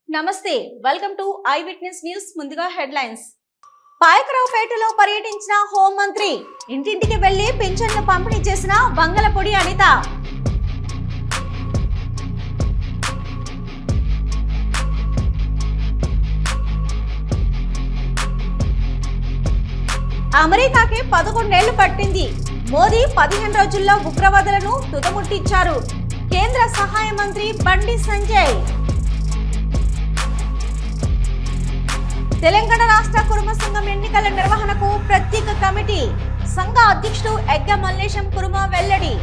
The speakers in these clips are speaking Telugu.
నమస్తే, welcome to I witness news. ముందుగా హెడ్లైన్స్. పాయకరావుపేటలో పర్యటించిన హోంమంత్రి, ఇంటింటికి వెళ్లి పింఛన్లు పంపిణీ చేసిన బంగలపొడి అనిత. అమెరికాకి 11 ఏళ్లు పట్టింది. మోదీ 15 రోజుల్లో ఉగ్రవాదులను తుదముట్టించారు. కేంద్ర సహాయ మంత్రి బండి సంజయ్. తెలంగాణ రాష్ట్ర కురుమ సంఘం ఎన్నికల నిర్వహణకు ప్రత్యేక కమిటీ. సంఘ అధ్యక్షుడు ఎగ్గ మల్లేశం కురుమ వెల్లడి.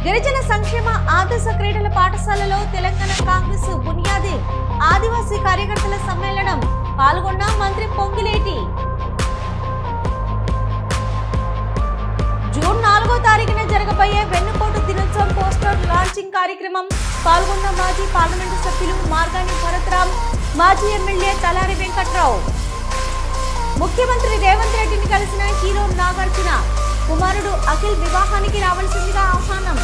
గిరిజన సంక్షేమ ఆదర్శ క్రీడల పాఠశాలలో తెలంగాణ కాంగ్రెస్ బునియాది ఆదివాసీ కార్యకర్తల సమ్మేళనం. పాల్గొన్న మంత్రి పొంగిలేటి. జూన్ 4వ తారీఖున జరగబోయే వెన్నుపోటు దినోత్సవం పోస్టర్ లాంచింగ్ కార్యక్రమం. పాల్గొన్న మాజీ పార్లమెంటు సభ్యులు మార్గాని భరత్రామ్, మాజీ ఎమ్మెల్యే తలారి వెంకట్రావు. ముఖ్యమంత్రి రేవంత్ రెడ్డిని కలిసిన హీరో నాగార్జున. కుమారుడు అఖిల్ వివాహానికి రావాల్సిందిగా ఆహ్వానం.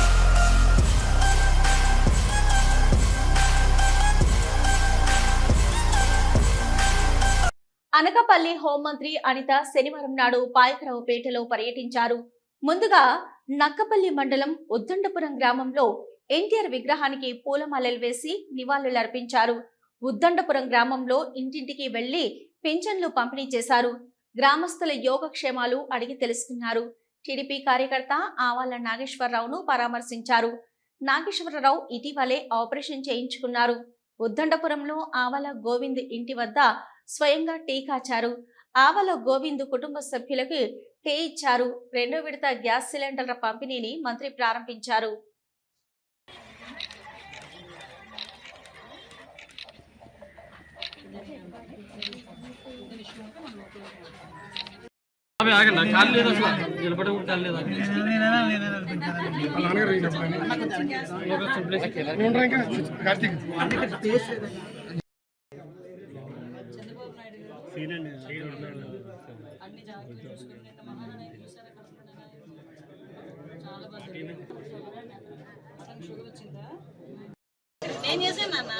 అనకాపల్లి హోంమంత్రి అనిత శనివారం నాడు పాయకరావుపేటలో పర్యటించారు. ముందుగా నక్కపల్లి మండలం ఉద్దండపురం గ్రామంలో ఎన్టీఆర్ విగ్రహానికి పూలమాలలు వేసి నివాళులర్పించారు. ఉద్దండపురం గ్రామంలో ఇంటింటికి వెళ్లి పింఛన్లు పంపిణీ చేశారు. గ్రామస్తుల యోగక్షేమాలు అడిగి తెలుసుకున్నారు. టీడీపీ కార్యకర్త ఆవాల నాగేశ్వరరావును పరామర్శించారు. నాగేశ్వరరావు ఇటీవలే ఆపరేషన్ చేయించుకున్నారు. ఉద్దండపురంలో ఆవాల గోవింద్ ఇంటి వద్ద స్వయంగా టీ కాచారు. ఆవాల గోవింద్ కుటుంబ సభ్యులకు టీ ఇచ్చారు. 2వ విడత గ్యాస్ సిలిండర్ల పంపిణీని మంత్రి ప్రారంభించారు. నేను చేశాను అన్న.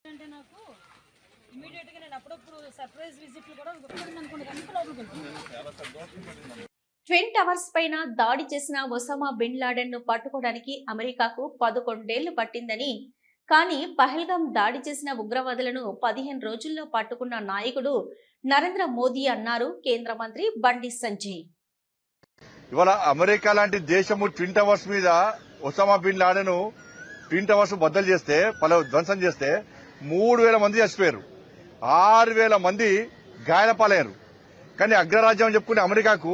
అంటే నాకు ఇమిడియట్ గా నేను అప్పుడప్పుడు సర్ప్రైజ్ విజిట్లు కూడా ట్విన్ టవర్స్ పైన దాడి చేసిన ఒసామా బిన్ లాడెన్ ను పట్టుకోవడానికి అమెరికాకు 11 ఏళ్లు పట్టిందని, కానీ పహల్గాం దాడి చేసిన ఉగ్రవాదులను 15 రోజుల్లో పట్టుకున్న నాయకుడు నరేంద్ర మోదీ అన్నారు కేంద్ర మంత్రి బండి సంజయ్. ఇవాళ అమెరికా లాంటి దేశము ట్విన్ టవర్స్ మీద Osama bin Laden twin towers బద్దలు చేస్తే ధ్వంసం చేస్తే 3000 మంది చచ్చిపోయారు, 6000 మంది గాయాల పాలయ్యారు. కానీ అగ్రరాజ్యం అని చెప్పుకునే అమెరికాకు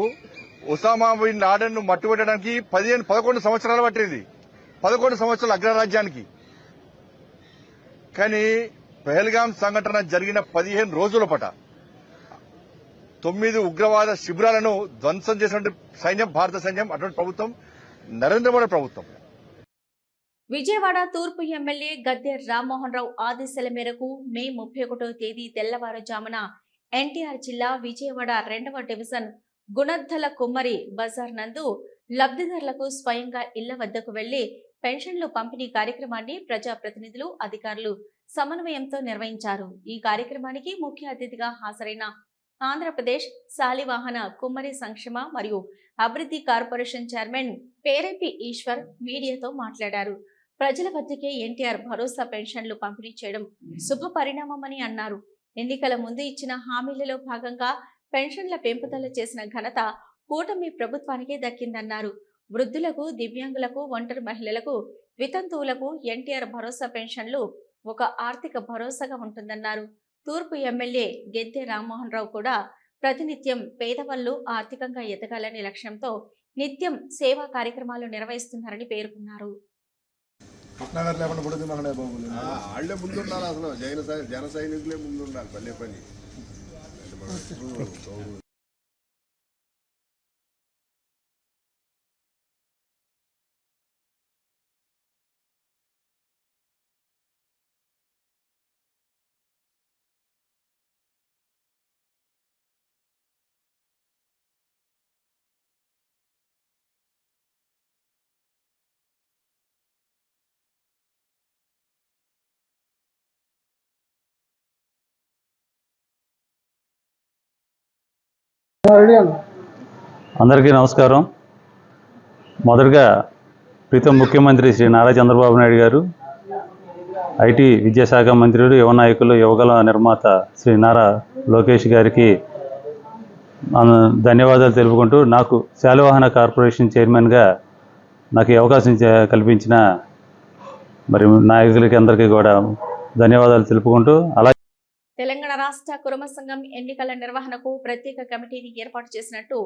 ఒసామా బిన్ లాడెన్ ను మట్టుబెట్టడానికి 11 సంవత్సరాలు పట్టింది. 11 సంవత్సరాలు అగ్రరాజ్యానికి. కానీ పహల్గాం సంఘటన జరిగిన 15 రోజుల పాట 9 ఉగ్రవాద శిబిరాలను ధ్వంసం చేసినటువంటి సైన్యం భారత సైన్యం, అటువంటి ప్రభుత్వం నరేంద్ర మోడీ ప్రభుత్వం. విజయవాడ తూర్పు ఎమ్మెల్యే గద్దె రామ్మోహన్ రావు ఆదేశాల మేరకు మే 31వ తేదీ తెల్లవారుజామున ఎన్టీఆర్ జిల్లా విజయవాడ 2వ డివిజన్ గుణద్దల కుమ్మరి బజార్ నందు లబ్ధిదారులకు స్వయంగా ఇళ్ల వద్దకు వెళ్లి పెన్షన్లు పంపిణీ కార్యక్రమాన్ని ప్రజాప్రతినిధులు, అధికారులు సమన్వయంతో నిర్వహించారు. ఈ కార్యక్రమానికి ముఖ్య అతిథిగా హాజరైన ఆంధ్రప్రదేశ్ శాలివాహన కుమ్మరి సంక్షేమ మరియు అభివృద్ధి కార్పొరేషన్ చైర్మన్ పేరెపి ఈశ్వర్ మీడియాతో మాట్లాడారు. ప్రజల వద్దకే ఎన్టీఆర్ భరోసా పెన్షన్లు పంపిణీ చేయడం శుభ పరిణామమని అన్నారు. ఎన్నికల ముందు ఇచ్చిన హామీలలో భాగంగా పెన్షన్ల పెంపుదల చేసిన ఘనత కూటమి ప్రభుత్వానికే దక్కిందన్నారు. వృద్ధులకు, దివ్యాంగులకు, ఒంటరి మహిళలకు, వితంతువులకు ఎన్టీఆర్ భరోసా పెన్షన్లు ఒక ఆర్థిక భరోసాగా ఉంటుందన్నారు. తూర్పు ఎమ్మెల్యే గెద్దె రామ్మోహన్ రావు కూడా ప్రతినిత్యం పేదవాళ్లు ఆర్థికంగా ఎదగాలనే లక్ష్యంతో నిత్యం సేవా కార్యక్రమాలు నిర్వహిస్తున్నారని పేర్కొన్నారు. వాళ్ళే ముందుండాలి, అసలు జన సైనికులే ముందుండాలి పల్లె పని. అందరికీ నమస్కారం. మొదటగా ప్రీతం ముఖ్యమంత్రి శ్రీ నారా చంద్రబాబు నాయుడు గారు, ఐటీ విద్యాశాఖ మంత్రులు, యువ నాయకులు, యువగల నిర్మాత శ్రీ నారా లోకేష్ గారికి ధన్యవాదాలు తెలుపుకుంటూ, నాకు శాలివాహన కార్పొరేషన్ చైర్మన్గా నాకు ఈ అవకాశం కల్పించిన మరి నాయకులకి అందరికీ కూడా ధన్యవాదాలు తెలుపుకుంటూ, అలాగే తెలంగాణ రాష్ట్ర కురుమ సంఘం ఎన్నికల నిర్వహణకు ప్రత్యేక కమిటీని ఏర్పాటు చేసినట్టు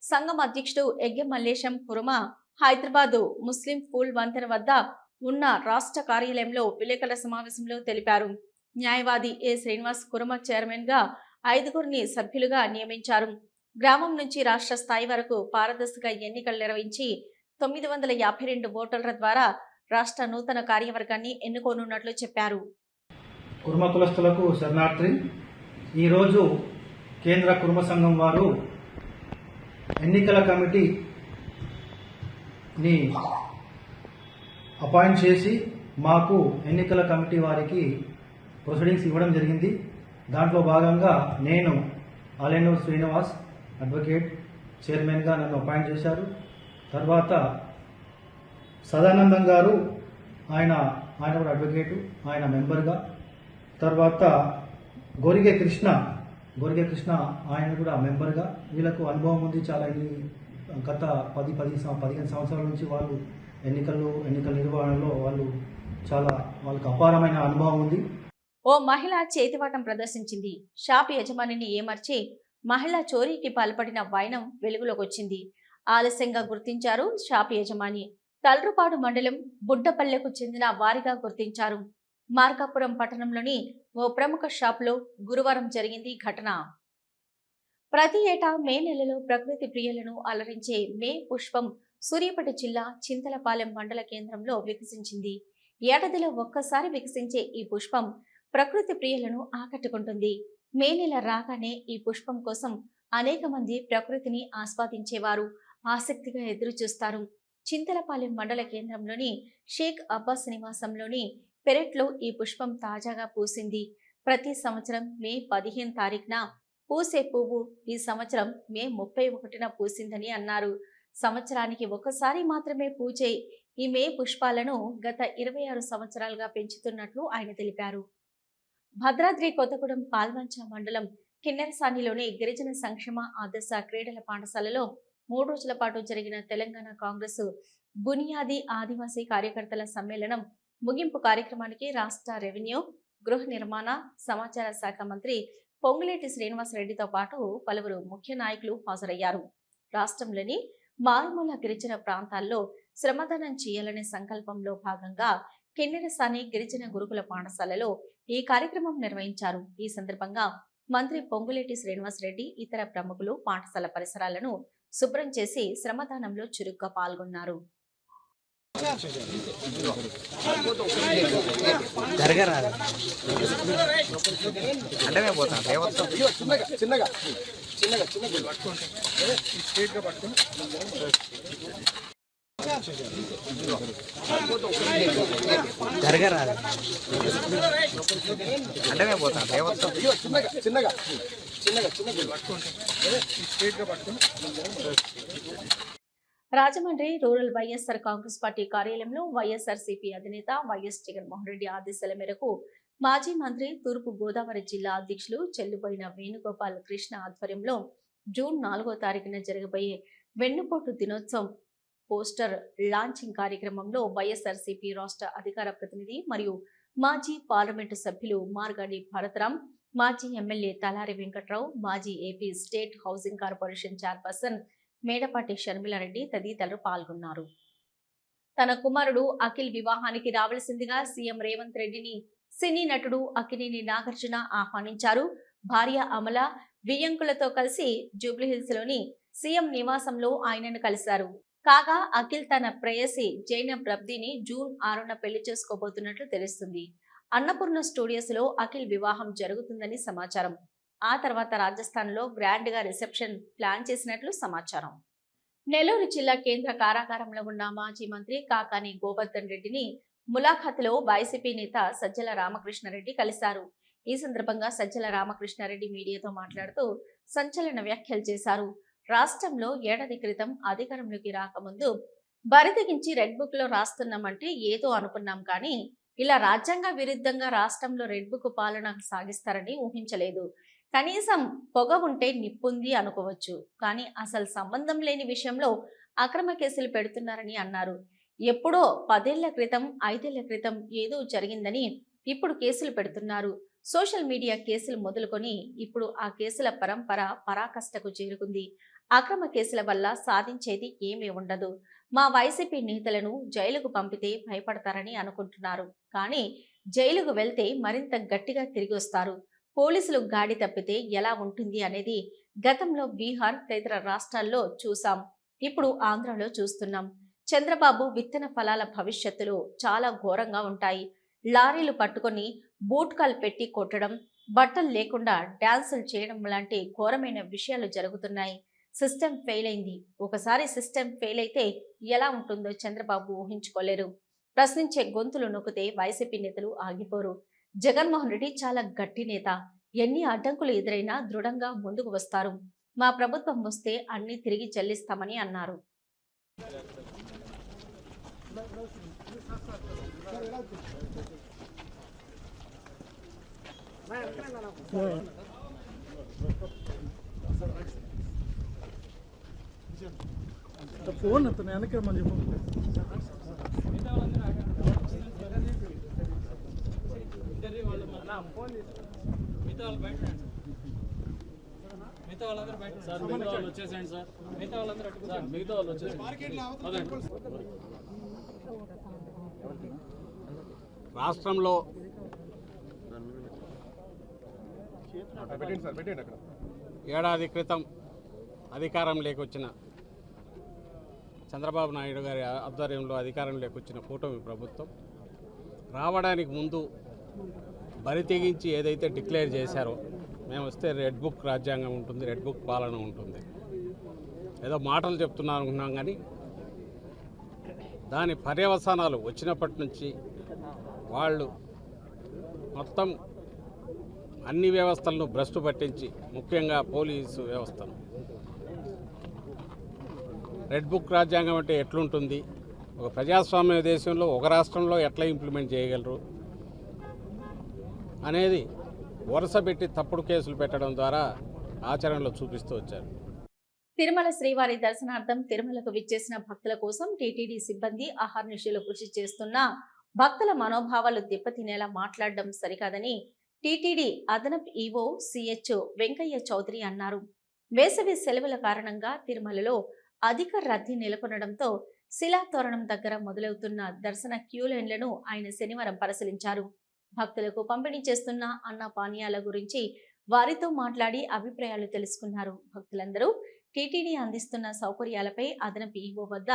సంఘం అధ్యక్షుడు ఎగ్గె మల్లేశం కురుమ హైదరాబాద్ ముస్లిం స్కూల్ వంతెన వద్ద ఉన్న రాష్ట్ర కార్యాలయంలో విలేకరుల సమావేశంలో తెలిపారు. న్యాయవాది ఏ శ్రీనివాస్ కురుమ చైర్మన్ గా 5 సభ్యులుగా నియమించారు. గ్రామం నుంచి రాష్ట్ర స్థాయి వరకు పారదర్శక ఎన్నికలు నిర్వహించి 952 ఓటర్ల ద్వారా రాష్ట్ర నూతన కార్యవర్గాన్ని ఎన్నుకోనున్నట్లు చెప్పారు. కుర్మ కులస్తులకు శరణార్థి. ఈరోజు కేంద్ర కుర్మ సంఘం వారు ఎన్నికల కమిటీని అపాయింట్ చేసి మాకు ఎన్నికల కమిటీ వారికి ప్రొసీడింగ్స్ ఇవ్వడం జరిగింది. దాంట్లో భాగంగా నేను ఆలెనూరు శ్రీనివాస్ అడ్వకేట్ చైర్మన్గా నన్ను అపాయింట్ చేశారు. తర్వాత సదానందం గారు ఆయన కూడా అడ్వకేటు, ఆయన మెంబర్గా. తర్వాత గోరిగే కృష్ణ ఆయన కూడా మెంబర్గా. వీళ్ళకు అనుభవం ఉంది చాలా. గత 15 సంవత్సరాల నుంచి వాళ్ళు ఎన్నికల నిర్వహణలో వాళ్ళకు అపారమైన అనుభవం ఉంది. ఓ మహిళ చేతివాటం ప్రదర్శించింది. షాప్ యజమానిని ఏమర్చి మహిళ చోరీకి పాల్పడిన వైనం వెలుగులోకి వచ్చింది. ఆలస్యంగా గుర్తించారు షాప్ యజమాని. తల్రుపాడు మండలం బుడ్డపల్లెకు చెందిన వారిగా గుర్తించారు. మార్కాపురం పట్టణంలోని ఓ ప్రముఖ షాపులో గురువారం జరిగింది ఘటన. ప్రతి ఏటా మే నెలలో ప్రకృతి ప్రియులను అలరించే మే పుష్పం సూర్యాపేట జిల్లా చింతలపాలెం మండల కేంద్రంలో వికసించింది. ఏడాదిలో ఒక్కసారి వికసించే ఈ పుష్పం ప్రకృతి ప్రియులను ఆకట్టుకుంటుంది. మే నెల రాగానే ఈ పుష్పం కోసం అనేక మంది ప్రకృతిని ఆస్వాదించేవారు ఆసక్తిగా ఎదురు చూస్తారు. చింతలపాలెం మండల కేంద్రంలోని షేక్ అబ్బాస్ నివాసంలోని పెరట్లో ఈ పుష్పం తాజాగా పూసింది. ప్రతి సంవత్సరం మే 15 తారీఖున పూసే పువ్వు ఈ సంవత్సరం మే 31న పూసిందని అన్నారు. సంవత్సరానికి ఒకసారి మాత్రమే పూచే ఈ మే పుష్పాలను గత 26 సంవత్సరాలుగా పెంచుతున్నట్లు ఆయన తెలిపారు. భద్రాద్రి కొత్తగూడెం పాల్వంచ మండలం కిన్నెరసానిలోని గిరిజన సంక్షేమ ఆదర్శ క్రీడల పాఠశాలలో 3 రోజుల పాటు జరిగిన తెలంగాణ కాంగ్రెస్ బునియాది ఆదివాసీ కార్యకర్తల సమ్మేళనం ముగింపు కార్యక్రమానికి రాష్ట్ర రెవెన్యూ, గృహ నిర్మాణ, సమాచార శాఖ మంత్రి పొంగులేటి శ్రీనివాసరెడ్డితో పాటు పలువురు ముఖ్య నాయకులు హాజరయ్యారు. రాష్ట్రంలోని మారుమూల గిరిజన ప్రాంతాల్లో శ్రమదానం చేయాలనే సంకల్పంలో భాగంగా కిన్నెరసాని గిరిజన గురుకుల పాఠశాలలో ఈ కార్యక్రమం నిర్వహించారు. ఈ సందర్భంగా మంత్రి పొంగులేటి శ్రీనివాసరెడ్డి ఇతర ప్రముఖులు పాఠశాల పరిసరాలను శుభ్రం చేసి శ్రమదానంలో చురుగ్గా పాల్గొన్నారు. రాజమండ్రి రూరల్ వైఎస్ఆర్ కాంగ్రెస్ పార్టీ కార్యాలయంలో వైఎస్ఆర్సీపీ అధినేత వైఎస్ జగన్మోహన్ రెడ్డి ఆదేశాల మేరకు మాజీ మంత్రి తూర్పు గోదావరి జిల్లా అధ్యక్షులు చెల్లుబోయిన వేణుగోపాల్ కృష్ణ ఆధ్వర్యంలో జూన్ 4వ తారీఖున జరగబోయే వెన్నుపోటు దినోత్సవం పోస్టర్ లాంచింగ్ కార్యక్రమంలో వైఎస్ఆర్సీపీ రాష్ట్ర అధికార ప్రతినిధి మరియు మాజీ పార్లమెంటు సభ్యులు మార్గాడి భరతరాం, మాజీ ఎమ్మెల్యే తలారి వెంకట్రావు, మాజీ AP state housing corporation chairperson Medapati Sharmila Reddy తదితరులు పాల్గొన్నారు. తన కుమారుడు అఖిల్ వివాహానికి రావాల్సిందిగా సీఎం రేవంత్ రెడ్డిని సినీ నటుడు అక్కినేని నాగార్జున ఆహ్వానించారు. భార్య అమల, వియ్యంకులతో కలిసి జూబ్లీహిల్స్ లోని సీఎం నివాసంలో ఆయనను కలిశారు. కాగా అఖిల్ తన ప్రేయసి జైనబ్ రబ్దీని జూన్ 6న పెళ్లి చేసుకోబోతున్నట్లు తెలుస్తుంది. అన్నపూర్ణ స్టూడియోస్ లో అఖిల్ వివాహం జరుగుతుందని సమాచారం. ఆ తర్వాత రాజస్థాన్ లో గ్రాండ్ గా రిసెప్షన్ ప్లాన్ చేసినట్లు సమాచారం. నెల్లూరు జిల్లా కేంద్ర కారాగారంలో ఉన్న మాజీ మంత్రి కాకాని గోవర్ధన్ రెడ్డిని ములాఖాతులో వైసీపీ నేత సజ్జల రామకృష్ణారెడ్డి కలిశారు. ఈ సందర్భంగా సజ్జల రామకృష్ణారెడ్డి మీడియాతో మాట్లాడుతూ సంచలన వ్యాఖ్యలు చేశారు. రాష్ట్రంలో ఏడాది క్రితం అధికారంలోకి రాకముందు బరితెగించి రెడ్ బుక్ లో రాస్తున్నామంటే ఏదో అనుకున్నాం, కానీ ఇలా రాజ్యాంగ విరుద్ధంగా రాష్ట్రంలో రెడ్ బుక్ పాలన సాగిస్తారని ఊహించలేదు. కనీసం పొగ ఉంటే నిప్పుంది అనుకోవచ్చు, కానీ అసలు సంబంధం లేని విషయంలో అక్రమ కేసులు పెడుతున్నారని అన్నారు. ఎప్పుడో 10 ఏళ్ల క్రితం 5 ఏళ్ల క్రితం ఏదో జరిగిందని ఇప్పుడు కేసులు పెడుతున్నారు. సోషల్ మీడియా కేసులు మొదలుకొని ఇప్పుడు ఆ కేసుల పరంపర పరాకాష్ఠకు చేరుకుంది. అక్రమ కేసుల వల్ల సాధించేది ఏమీ ఉండదు. మా వైసీపీ నేతలను జైలుకు పంపితే భయపడతారని అనుకుంటున్నారు, కానీ జైలుకు వెళ్తే మరింత గట్టిగా తిరిగి వస్తారు. పోలీసులు గాడి తప్పితే ఎలా ఉంటుంది అనేది గతంలో బీహార్ తదితర రాష్ట్రాల్లో చూసాం, ఇప్పుడు ఆంధ్రలో చూస్తున్నాం. చంద్రబాబు విత్తన ఫలాల భవిష్యత్తులో చాలా ఘోరంగా ఉంటాయి. లారీలు పట్టుకొని బూట్కాలు పెట్టి కొట్టడం, బట్టలు లేకుండా డాన్సులు చేయడం లాంటి ఘోరమైన విషయాలు జరుగుతున్నాయి. సిస్టమ్ ఫెయిల్ అయింది. ఒకసారి సిస్టమ్ ఫెయిల్ అయితే ఎలా ఉంటుందో చంద్రబాబు ఊహించుకోలేరు. ప్రశ్నించే గొంతులు నొక్కితే వైసీపీ నేతలు ఆగిపోరు. జగన్మోహన్ రెడ్డి చాలా గట్టి నేత. ఎన్ని అడ్డంకులు ఎదురైనా దృఢంగా ముందుకు వస్తారు. మా ప్రభుత్వం వస్తే అన్ని తిరిగి చెల్లిస్తామని అన్నారు. ఫోన్ అతను వెనక మంచి రాష్ట్రంలో ఏడాది క్రితం అధికారంలోకి వచ్చిన చంద్రబాబు నాయుడు గారి ఆధ్వర్యంలో అధికారంలోకి వచ్చిన కూటమి ప్రభుత్వం రావడానికి ముందు బరి తెగించి ఏదైతే డిక్లేర్ చేశారో, మేము వస్తే రెడ్ బుక్ రాజ్యాంగం ఉంటుంది, రెడ్ బుక్ పాలన ఉంటుంది, ఏదో మాటలు చెప్తున్నాం అనుకున్నాం, కానీ దాని పర్యవసానాలు వచ్చినప్పటి నుంచి వాళ్ళు మొత్తం అన్ని వ్యవస్థలను భ్రష్టు పట్టించి, ముఖ్యంగా పోలీసు వ్యవస్థను, రెడ్ బుక్ రాజ్యాంగం అంటే ఎట్లుంటుంది, ఒక ప్రజాస్వామ్య దేశంలో ఒక రాష్ట్రంలో ఎట్లా ఇంప్లిమెంట్ చేయగలరు అనేది వరుస పెట్టి తప్పుడు కేసులు పెట్టడం ద్వారా ఆచరణలో చూపిస్తూ వచ్చారు. తిరుమల శ్రీవారి దర్శనార్థం తిరుమలకు విచ్చేసిన భక్తుల కోసం టీటీడీ సిబ్బంది అహర్నిశలు కృషి చేస్తున్నా భక్తుల మనోభావాలు దెబ్బతినేలా మాట్లాడడం సరికాదని టీటీడీ అదనపు ఈవో సిహెచ్ వెంకయ్య చౌదరి అన్నారు. వేసవి సెలవుల కారణంగా తిరుమలలో అధిక రద్దీ నెలకొనడంతో శిలాతోరణం దగ్గర మొదలవుతున్న దర్శన క్యూ లైన్లను ఆయన శనివారం పరిశీలించారు. భక్తులకు పంపిణీ చేస్తున్న అన్న పానీయాల గురించి వారితో మాట్లాడి అభిప్రాయాలు తెలుసుకున్నారు. భక్తులందరూ టీటీడీ అందిస్తున్న సౌకర్యాలపై అదనపు ఈవో వద్ద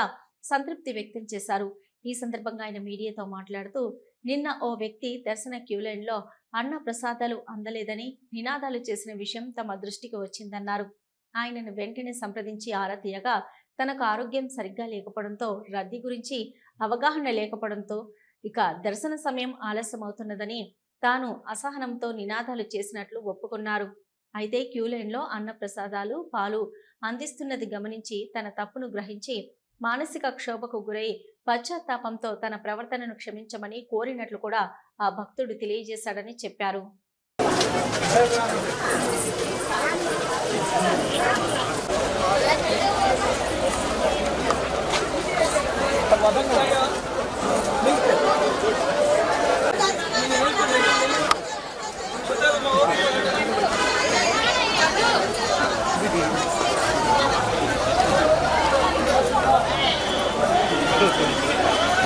సంతృప్తి వ్యక్తం చేశారు. ఈ సందర్భంగా ఆయన మీడియాతో మాట్లాడుతూ, నిన్న ఓ వ్యక్తి దర్శన క్యూలైన్ లో అన్న ప్రసాదాలు అందలేదని నినాదాలు చేసిన విషయం తమ దృష్టికి వచ్చిందన్నారు. ఆయనను వెంటనే సంప్రదించి ఆరా తీయగా తనకు ఆరోగ్యం సరిగ్గా లేకపోవడంతో, రద్దీ గురించి అవగాహన లేకపోవడంతో, ఇక దర్శన సమయం ఆలస్యమవుతున్నదని తాను అసహనంతో నినాదాలు చేసినట్లు ఒప్పుకున్నారు. అయితే క్యూలైన్లో అన్న ప్రసాదాలు, పాలు అందిస్తున్నది గమనించి తన తప్పును గ్రహించి మానసిక క్షోభకు గురై పశ్చాత్తాపంతో తన ప్రవర్తనను క్షమించమని కోరినట్లు కూడా ఆ భక్తుడు తెలియజేశాడని చెప్పారు.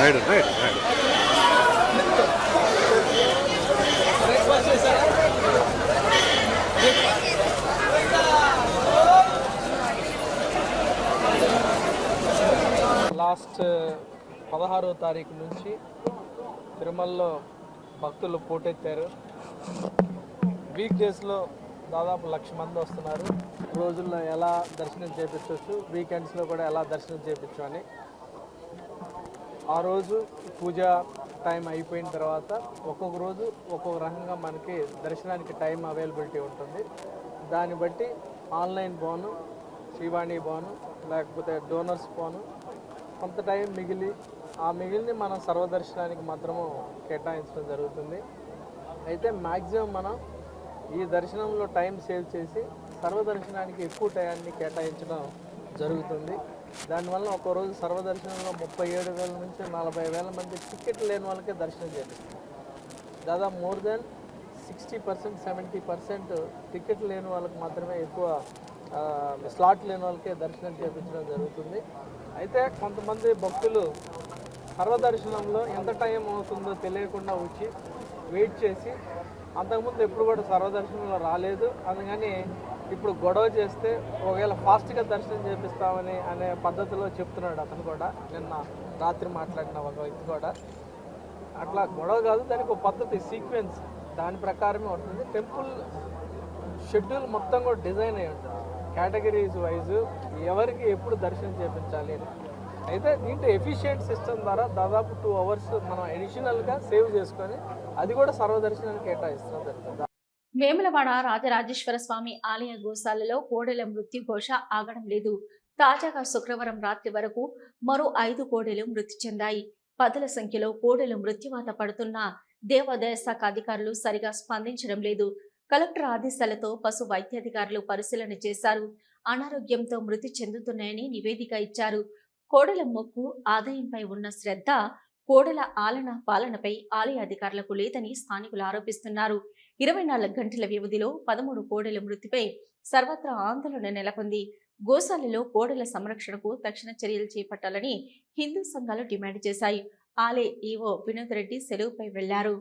లాస్ట్ 16వ తారీఖు నుంచి తిరుమలలో భక్తులు పోటెత్తారు. వీక్ డేస్లో దాదాపు 1,00,000 మంది వస్తున్నారు. రోజుల్లో ఎలా దర్శనం చేయించవచ్చు, వీకెండ్స్లో కూడా ఎలా దర్శనం చేయించు అని. ఆ రోజు పూజ టైం అయిపోయిన తర్వాత ఒక్కొక్క రోజు ఒక్కొక్క రకంగా మనకి దర్శనానికి టైం అవైలబిలిటీ ఉంటుంది. దాన్ని బట్టి ఆన్లైన్ బోను, శ్రీవాణి బోను, లేకపోతే డోనర్స్ బోను కొంత టైం ఆ మిగిలిని మనం సర్వదర్శనానికి మాత్రము కేటాయించడం జరుగుతుంది. అయితే మ్యాక్సిమం మనం ఈ దర్శనంలో టైం సేవ్ చేసి సర్వదర్శనానికి ఎక్కువ టైంని కేటాయించడం జరుగుతుంది. దానివల్ల ఒక రోజు సర్వదర్శనంలో 37,000 నుంచి 40,000 మంది టికెట్ లేని వాళ్ళకే దర్శనం చేపిస్తుంది. దాదాపు మోర్ దెన్ 60%, 70% టికెట్ లేని వాళ్ళకి మాత్రమే ఎక్కువ స్లాట్ లేని వాళ్ళకే దర్శనం చేయించడం జరుగుతుంది. అయితే కొంతమంది భక్తులు సర్వదర్శనంలో ఎంత టైం అవుతుందో తెలియకుండా వచ్చి వెయిట్ చేసి అంతకుముందు ఎప్పుడు కూడా సర్వదర్శనంలో రాలేదు, అందుకని ఇప్పుడు గొడవ చేస్తే ఒకవేళ ఫాస్ట్గా దర్శనం చేపిస్తామని అనే పద్ధతిలో చెప్తున్నాడు అతను కూడా. నిన్న రాత్రి మాట్లాడిన ఒక వ్యక్తి కూడా అట్లా గొడవ కాదు, దానికి ఒక పద్ధతి, సీక్వెన్స్, దాని ప్రకారమే ఉంటుంది. టెంపుల్ షెడ్యూల్ మొత్తం కూడా డిజైన్ అయి ఉంటుంది, కేటగిరీస్ వైజ్ ఎవరికి ఎప్పుడు దర్శనం చేయించాలి అని. అయితే దీంట్లో ఎఫిషియెంట్ సిస్టమ్ ద్వారా దాదాపు 2 hours మనం అడిషనల్గా సేవ్ చేసుకొని అది కూడా సర్వదర్శనానికి కేటాయిస్తాం జరుగుతుంది. వేములవాడ రాజరాజేశ్వర స్వామి ఆలయ గోశాలలో కోడెల మృత్యు ఘోష ఆగడం లేదు. తాజాగా శుక్రవారం రాత్రి వరకు మరో 5 కోడెలు మృతి చెందాయి. పదుల సంఖ్యలో కోడెలు మృత్యువాత పడుతున్న దేవాదాయ శాఖ అధికారులు సరిగా స్పందించడం లేదు. కలెక్టర్ ఆదేశాలతో పశు వైద్యాధికారులు పరిశీలన చేశారు. అనారోగ్యంతో మృతి చెందుతున్నాయని నివేదిక ఇచ్చారు. కోడెల మొక్కు ఆదాయంపై ఉన్న శ్రద్ధ కోడెల పాలనపై ఆలయ అధికారులకు లేదని స్థానికులు ఆరోపిస్తున్నారు. 24 గంటల వ్యవధిలో 13 కోడెల మృతిపై సర్వత్రా ఆందోళన నెలకొంది. గోశాలలో కోడెల సంరక్షణకు తక్షణ చర్యలు చేపట్టాలని హిందూ సంఘాలు డిమాండ్ చేశాయి. ఆలయ ఈవో వినోద్ రెడ్డి సెలవుపై వెళ్లారు.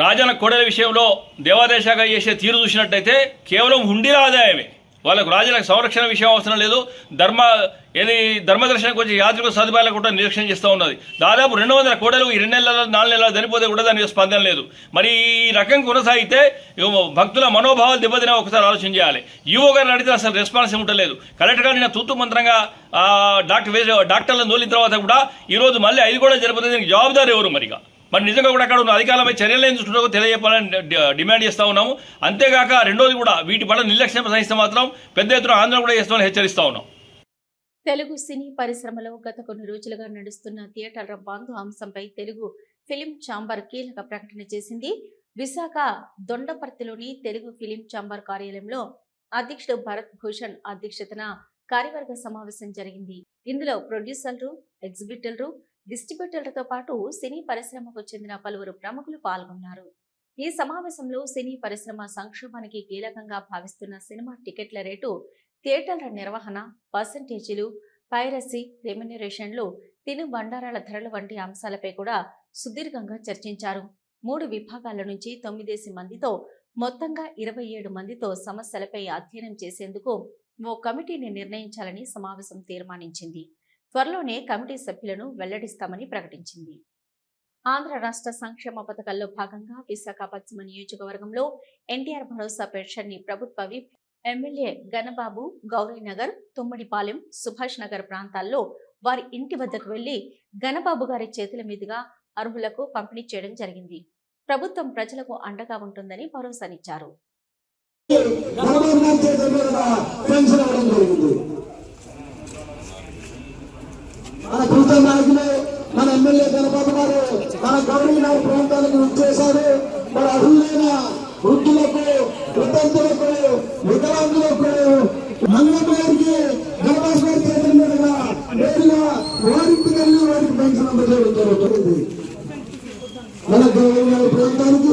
రాజన్న కోడెల విషయంలో దేవాదాయ శాఖ చేసే తీరు చూసినట్టయితే కేవలం హుండీల ఆదాయమే. వాళ్ళకు రాజులకు సంరక్షణ విషయం అవసరం లేదు. ధర్మదర్శనం వచ్చి యాత్రికుల సదుపాయాలకు కూడా నిరీక్షణ చేస్తూ ఉన్నది. దాదాపు 200 కోడలు ఈ 2 నెలల 4 నెలలు చనిపోతే కూడా దానికి స్పందన లేదు. మరి ఈ రకం కొనసాగితే భక్తుల మనోభావాలు దెబ్బతినే ఒకసారి ఆలోచన చేయాలి. ఈవో గారిని అడిగితే అసలు రెస్పాన్స్ ఉండలేదు. కలెక్టర్ గారు నిన్న తూతు మంత్రంగా డాక్టర్లను తోలిన తర్వాత కూడా ఈరోజు మళ్ళీ 5 కూడా జరిపోతే దీనికి జవాబుదారు ఎవరు? మరి నిజంగా కూడా అక్కడ ఉన్న అధికారులపై చర్యలు ఏం చూసుకుంటారో తెలియజేయాలని డిమాండ్ చేస్తూ ఉన్నాము. అంతేగాక రెండోది కూడా వీటి పట్ల నిర్లక్ష్యం సహిస్తే మాత్రం పెద్ద ఎత్తున ఆందోళన కూడా చేస్తామని హెచ్చరిస్తూ ఉన్నాం. తెలుగు సినీ పరిశ్రమలో గత కొన్ని రోజులుగా నడుస్తున్న థియేటర్ల బంధు అంశంపై తెలుగు ఫిలిం ఛాంబర్ కీలక ప్రకటన చేసింది. విశాఖ దొండపర్తిలోని తెలుగు ఫిలిం ఛాంబర్ కార్యాలయంలో అధ్యక్షుడు భరత్ భూషణ్ అధ్యక్షతన కార్యవర్గ సమావేశం జరిగింది. ఇందులో ప్రొడ్యూసర్లు, ఎగ్జిబిటర్లు, డిస్ట్రిబ్యూటర్లతో పాటు సినీ పరిశ్రమకు చెందిన పలువురు ప్రముఖులు పాల్గొన్నారు. ఈ సమావేశంలో సినీ పరిశ్రమ సంక్షోభానికి కీలకంగా భావిస్తున్న సినిమా టికెట్ల రేటు, థియేటర్ల నిర్వహణ, పర్సెంటేజీలు, పైరసీ, రెమ్యునరేషన్లు, తిను బండారాల ధరలు వంటి అంశాలపై కూడా సుదీర్ఘంగా చర్చించారు. 3 విభాగాల నుంచి 9 మందితో మొత్తంగా 27 మందితో సమస్యలపై అధ్యయనం చేసేందుకు ఓ కమిటీని నిర్ణయించాలని సమావేశం తీర్మానించింది. త్వరలోనే కమిటీ సభ్యులను వెల్లడిస్తామని ప్రకటించింది. ఆంధ్ర రాష్ట్ర సంక్షేమ పథకాల్లో భాగంగా విశాఖ పశ్చిమ నియోజకవర్గంలో ఎన్టీఆర్ భరోసా పెన్షన్ ని ప్రభుత్వ విప్ ఎమ్మెల్యే గణబాబు గౌరీనగర్, తుమ్మడిపాలెం, సుభాష్ నగర్ ప్రాంతాల్లో వారి ఇంటి వద్దకు వెళ్లి గణబాబు గారి చేతుల మీదుగా అర్హులకు పంపిణీ చేయడం జరిగింది. ప్రభుత్వం ప్రజలకు అండగా ఉంటుందని భరోసానిచ్చారు. మన ఎమ్మెల్యే గణబాబు గారు మన గౌరీనగర్ ప్రాంతానికి వచ్చేశారు. మన అర్హులైన వృద్ధులకు, వితంతులకు, వికలాంగులకు మంగమ్మ గారికి గణబాబు గారి చేతుల మీదుగా నేరుగా వారికి వెళ్ళి వారికి పెన్షన్ అందజేయడం జరుగుతుంది. మన గౌరీనగర్ ప్రాంతానికి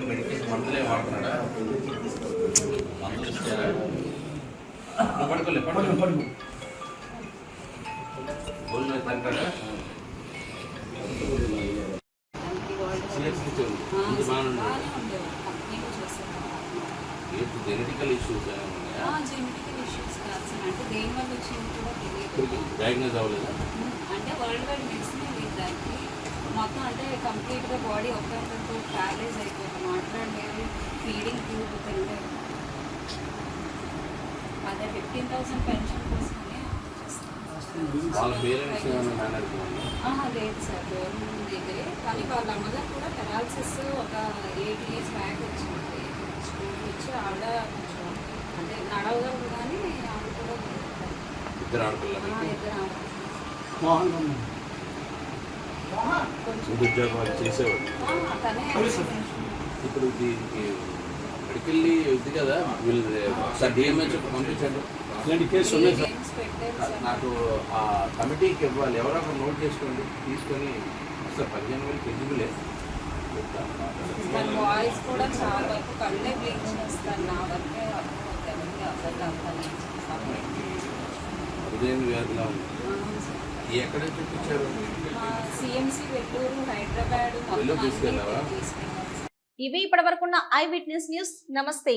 మెడికేషన్ మందులే వాడుతున్నాడా? మందులు ఇస్తారా? పడుకోలే భోజనం తింటాడా? జెనెటికల్ ఇష్యూస్ డయాగ్నోజ్ అవ్వలేదు అంటే వరల్డ్ వైడ్ మెడిసిన్ లేదు దానికి. మొత్తం అంటే కంప్లీట్గా బాడీ ఒక్కరితో ప్యారలైజ్ అయిపోతుంది. మాట్లాడలేదు, ఫీడింగ్ ట్యూబ్ తినలేదు. అదే 15,000 పెన్షన్ కోసమే వాళ్ళ పేరెంట్స్ లేదు సార్, గవర్నమెంట్ దగ్గరే. కానీ వాళ్ళ అమ్మగారు కూడా పెరాలసిస్ ఒక 8 years బ్యాక్ వచ్చింది. స్కూల్ వచ్చి ఆవిడ కొంచెం అంటే నడవగలరు, కానీ ఆవిడ కూడా ఇద్దరు ఆడపిల్లలు ఉద్యోగాలు చేసేవాడు. ఇప్పుడు దీనికి మెడికల్ని ఇది కదా, వీళ్ళు సార్ డిఎంహెచ్ పంపించండి. ఇలాంటి కేసు ఉన్నాయి సార్, నాకు ఆ కమిటీకి ఇవ్వాలి. ఎవరో ఒక నోట్ చేసుకోండి, తీసుకొని సార్ 15,000 ఎలిజిబులే. వాయిస్ కూడా చాలా వరకు కళ్ళే బ్లీచ్ చేస్తాను. నా వరకే హృదయం వ్యాధిలా ఉంది. ఎక్కడ చూపించారు? సిఎంసి వెల్లూరు, హైదరాబాద్. తీసుకెళ్ళావా? ఇవి ఇప్పటివరకున్న ఐ విట్నెస్ న్యూస్. నమస్తే.